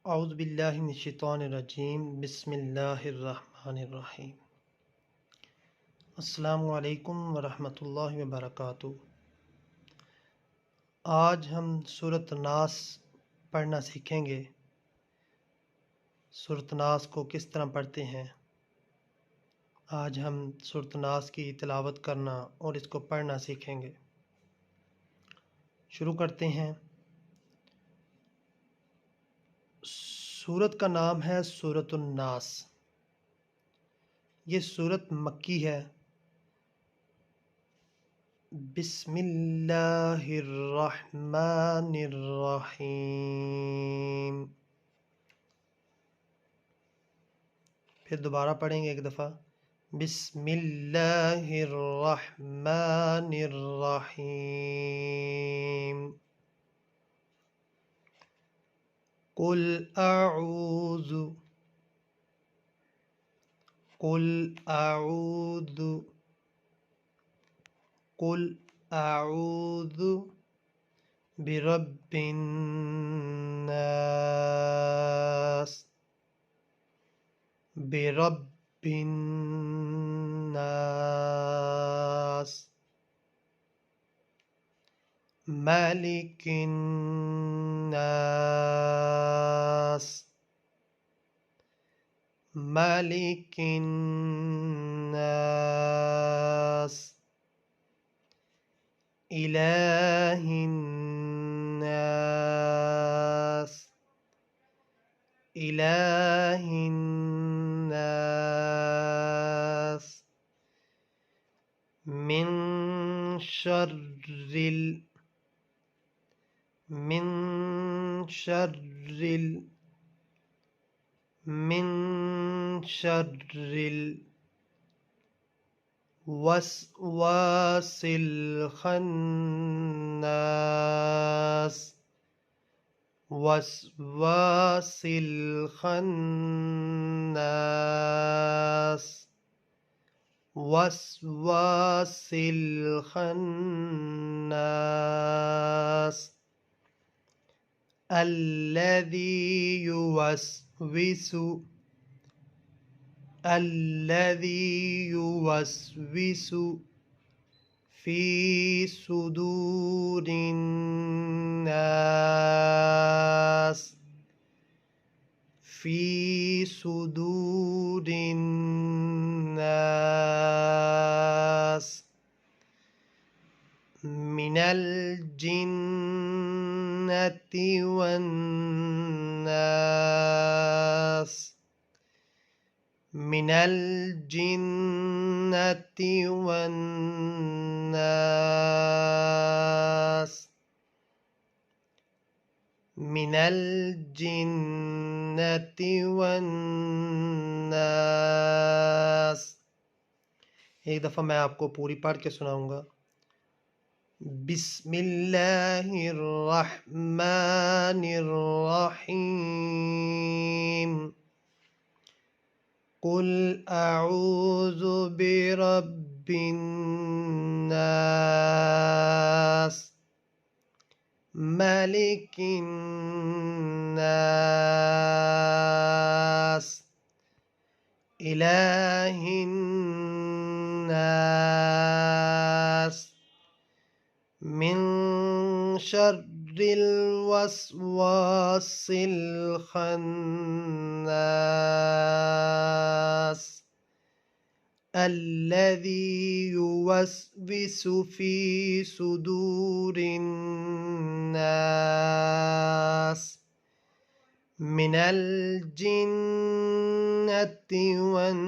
औज़ु बिल्लाहि मिनश्शैतानिर्रजीम बिस्मिल्लाहिर्रहमानिर्रहीम। अस्सलामु अलैकुम वरहमतुल्लाहि वबरकातुहू। आज हम सूरत नास पढ़ना सीखेंगे। सूरत नास को किस तरह पढ़ते हैं। आज हम सूरत नास की तिलावत करना और इसको पढ़ना सीखेंगे। शुरू करते हैं। सूरत का नाम है सूरतुन नास। ये सूरत मक्की है। बिस्मिल्लाहिर्रहमानिर्रहीम। फिर दोबारा पढ़ेंगे एक दफ़ा। बिस्मिल्लाहिर्रहमानिर्रहीम। कुल अऊज़ु कुल अऊज़ु कुल अऊज़ु बिरब्बिन नास बिरब्बिन नास मालिकिन नास मालिकिन नास इलाहिन नास इलाहिन नास मिन शर्रिल मिन शर्रिल मिन शर्रिल वस्वासिल खन्नास वस्वासिल खन्नास वस्वासिल खन्नास अल्लज़ी युवस्विसु फी सुदूरिन नास फी सुदूरिन नास मिनल जिन्नति वन नास मिनल जिन्नति वन नास मिनल जिन्नति वन नास। एक दफ़ा मैं आपको पूरी पढ़ के सुनाऊंगा। बिस्मिल्लाहिर्रहमानिर्रहीम। कुल अऊज़ु बिरब्बिन नास मालिकिन नास इलाहिन नास मिन शर्रिल वस्वासिल खन्नास अल्लज़ी युवस्विसु फी सुदूरिन नास मिनल जिन्नति वन